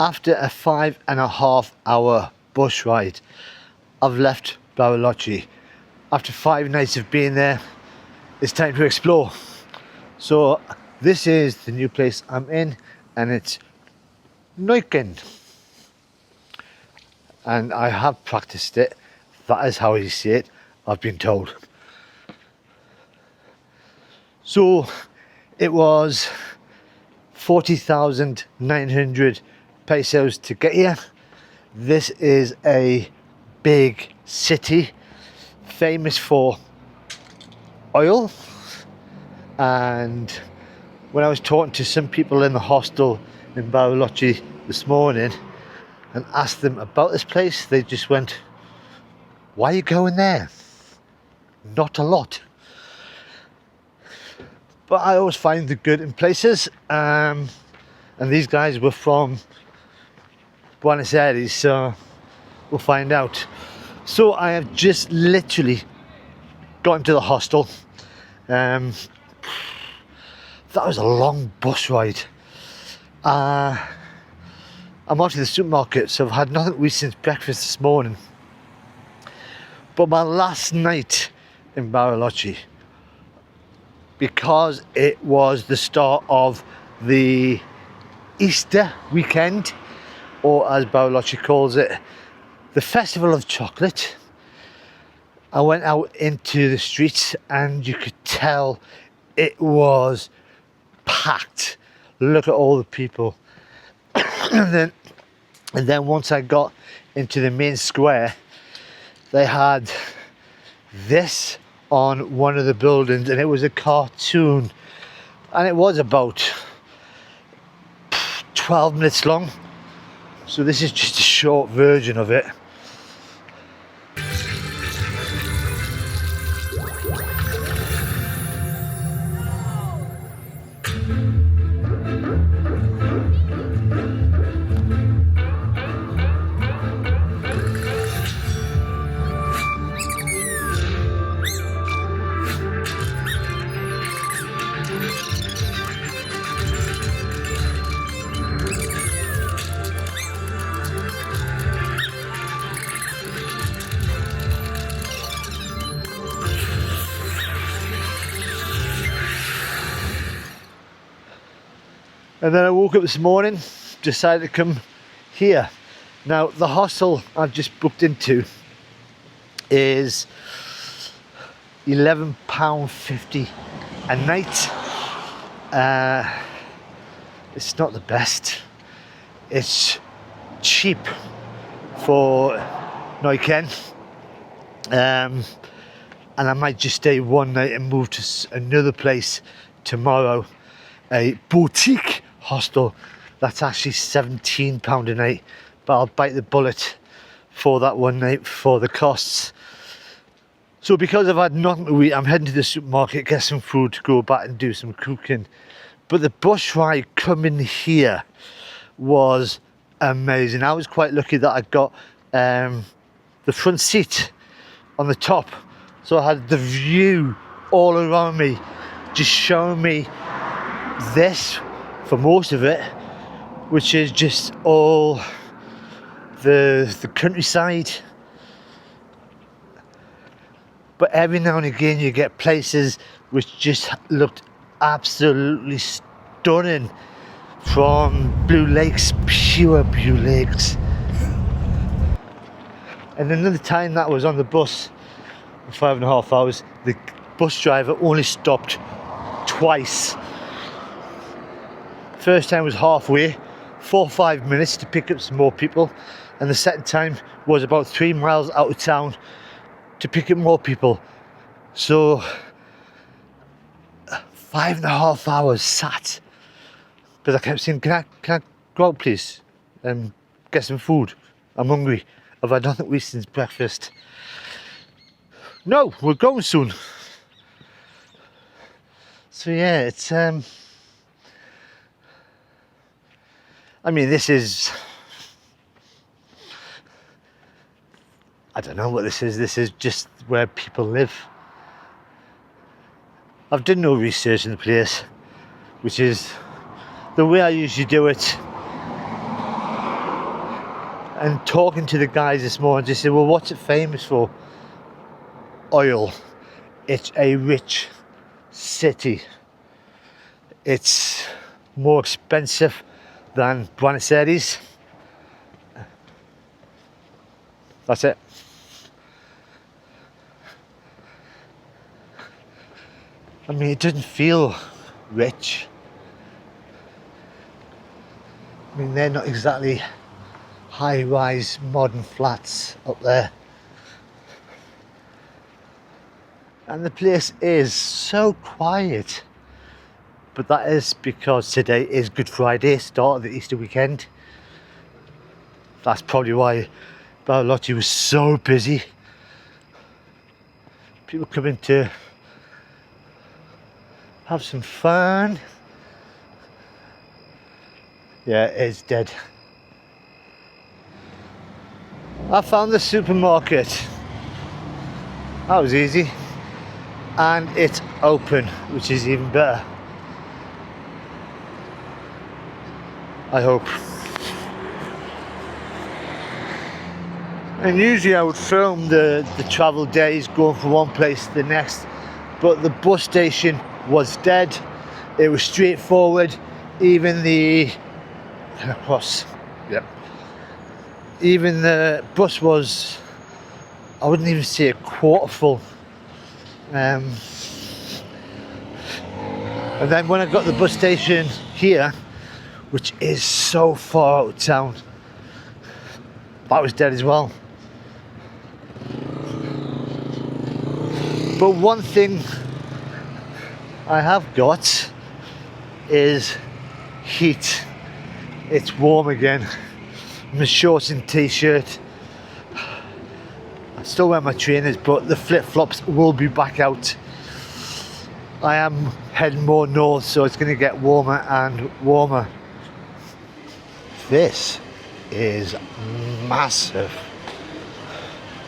After a 5.5 hour bus ride, I've left Bariloche. After 5 nights of being there, it's time to explore. So this is the new place I'm in, and it's Neuquén. And I have practiced it. That is how you say it, I've been told. So it was 40,900 pesos to get here. This is a big city, famous for oil. And when I was talking to some people in the hostel in Bariloche this morning and asked them about this place, they just went, "Why are you going there? Not a lot." But I always find the good in places, and these guys were from Buenos Aires, so we'll find out. So I have just literally got into the hostel. That was a long bus ride. I'm out of the supermarket, so I've had nothing to eat since breakfast this morning. But my last night in Bariloche, because it was the start of the Easter weekend, or as Bariloche calls it, the Festival of Chocolate, I went out into the streets and you could tell it was packed. Look at all the people. and then once I got into the main square, they had this on one of the buildings, and it was a cartoon, and it was about 12 minutes long. So this is just a short version of it. And then I woke up this morning, decided to come here. Now the hostel I've just booked into is £11.50 a night. It's not the best. It's cheap for Neuquén. And I might just stay one night and move to another place tomorrow. A boutique hostel that's actually £17 a night, but I'll bite the bullet for that one night for the costs. So because I've had nothing to eat, I'm heading to the supermarket, get some food to go back and do some cooking. But the bus ride coming here was amazing. I was quite lucky that I got the front seat on the top, so I had the view all around me, just showing me this for most of it, which is just all the countryside. But every now and again you get places which just looked absolutely stunning, from blue lakes, pure blue lakes. And another time that I was on the bus for 5.5 hours, the bus driver only stopped twice. First time was halfway, 4 or 5 minutes to pick up some more people, and the second time was about 3 miles out of town to pick up more people. So 5.5 hours sat, because I kept saying, can I go out please and get some food? I'm hungry. I've had nothing to eat since breakfast. No, we're going soon. So yeah, it's I mean, this is, I don't know what this is. This is just where people live. I've done no research in the place, which is the way I usually do it. And talking to the guys this morning, they said, well, what's it famous for? Oil. It's a rich city. It's more expensive than Buenos Aires. That's it. I mean, it doesn't feel rich. I mean, they're not exactly high-rise modern flats up there. And the place is so quiet. But that is because today is Good Friday, start of the Easter weekend. That's probably why Bariloche was so busy. People coming to have some fun. Yeah, it's dead. I found the supermarket. That was easy. And it's open, which is even better. I hope. And usually I would film the travel days going from one place to the next, but the bus station was dead. It was straightforward. Even the bus, yeah. Even the bus was, I wouldn't even say a quarter full. And then when I got the bus station here, which is so far out of town, that was dead as well. But one thing I have got is heat. It's warm again. I'm in shorts and t-shirt. I still wear my trainers, but the flip-flops will be back out. I am heading more north, so it's going to get warmer and warmer. This is massive.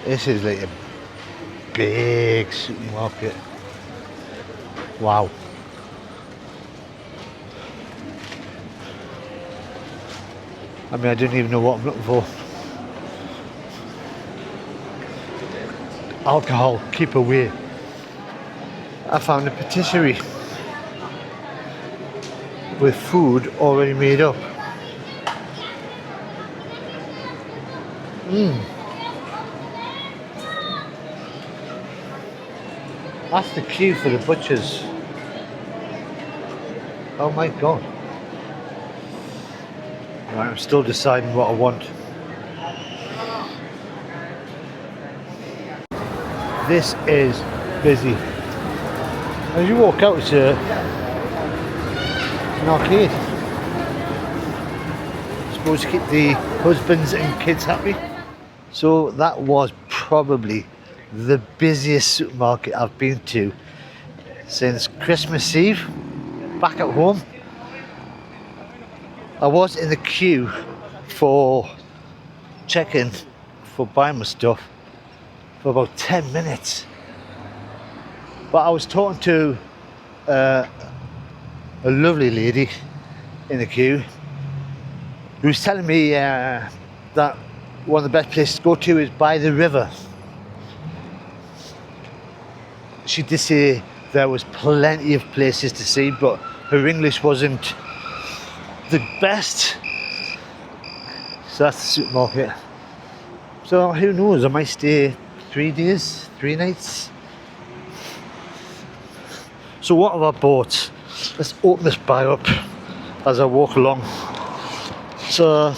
This is like a big supermarket. Wow. I mean, I don't even know what I'm looking for. Alcohol, keep away. I found a patisserie with food already made up. That's the queue for the butchers. Oh my god. Right, I'm still deciding what I want. This is busy. As you walk out, it's an arcade. Supposed to keep the husbands and kids happy. So that was probably the busiest supermarket I've been to since Christmas Eve, back at home. I was in the queue for check-in for buying my stuff for about 10 minutes. But I was talking to a lovely lady in the queue who was telling me that one of the best places to go to is by the river. She did say there was plenty of places to see, but her English wasn't the best. So that's the supermarket. So who knows, I might stay 3 days, 3 nights. So what have I bought? Let's open this bag up as I walk along. So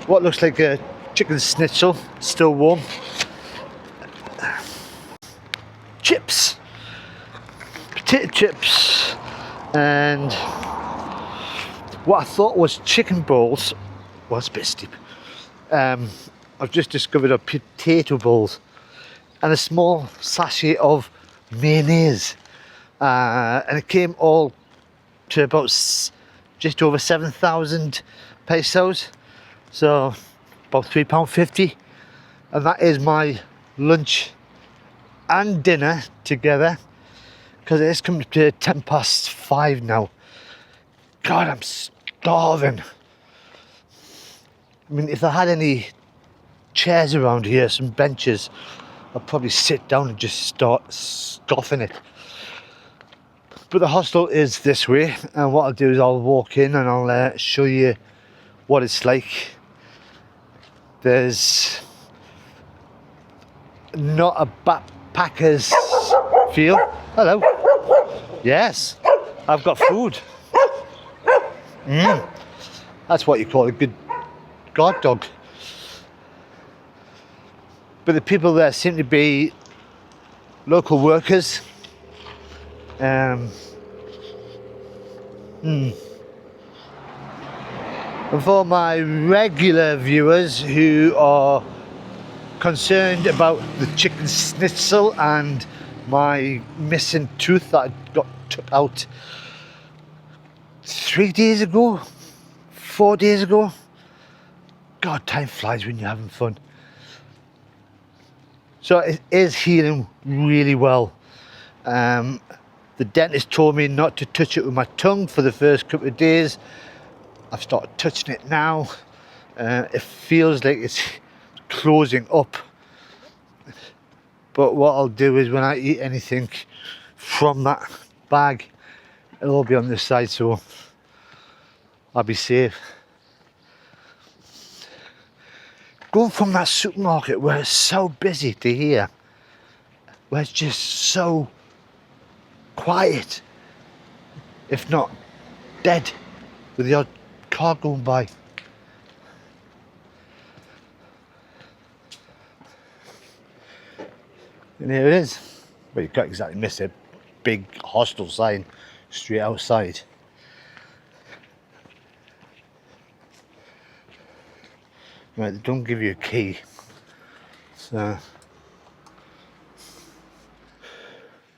what looks like a chicken schnitzel, still warm. Chips, potato chips, and what I thought was chicken balls. Well, it's a bit steep. I've just discovered a potato balls and a small sachet of mayonnaise, and it came all to about just over 7,000 pesos, so about £3.50, and that is my lunch and dinner together, because it's coming to 5:10 now. God, I'm starving. I mean, if I had any chairs around here, some benches, I'd probably sit down and just start scoffing it. But the hostel is this way, and what I'll do is I'll walk in and I'll show you what it's like. There's not a backpacker's feel. Hello. Yes, I've got food. That's what you call a good guard dog. But the people there seem to be local workers. And for my regular viewers who are concerned about the chicken schnitzel and my missing tooth that I got took out 3 days ago, 4 days ago. God, time flies when you're having fun. So it is healing really well. The dentist told me not to touch it with my tongue for the first couple of days. I've started touching it now. It feels like it's closing up. But what I'll do is when I eat anything from that bag, it'll all be on this side, so I'll be safe. Going from that supermarket where it's so busy to here, where it's just so quiet, if not dead, with the odd car going by. And here it is. Well, you can't exactly miss it. Big hostel sign straight outside. Right, they don't give you a key. So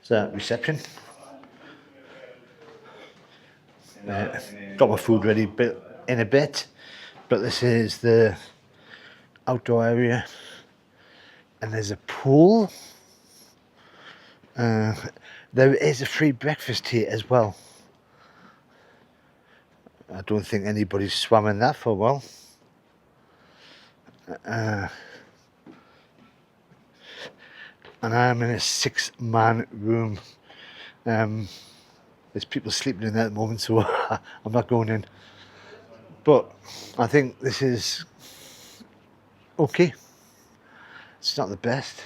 reception. Got my food ready in a bit, but this is the outdoor area, and there's a pool. There is a free breakfast here as well. I don't think anybody's swam in that for a while. And I'm in a 6-man room. There's people sleeping in there at the moment, so I'm not going in. But I think this is okay. It's not the best.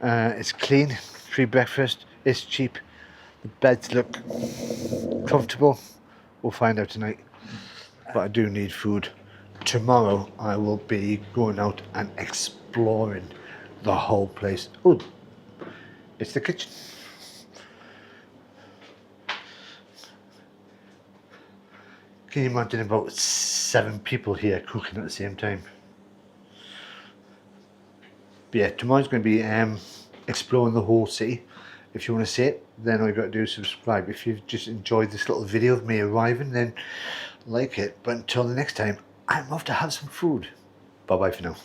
It's clean, free breakfast, it's cheap. The beds look comfortable. We'll find out tonight. But I do need food. Tomorrow I will be going out and exploring the whole place. Oh, it's the kitchen. Can you imagine about 7 people here cooking at the same time? But yeah, tomorrow's going to be exploring the whole city. If you want to see it, then all you've got to do is subscribe. If you've just enjoyed this little video of me arriving, then like it. But until the next time, I'm off to have some food. Bye bye for now.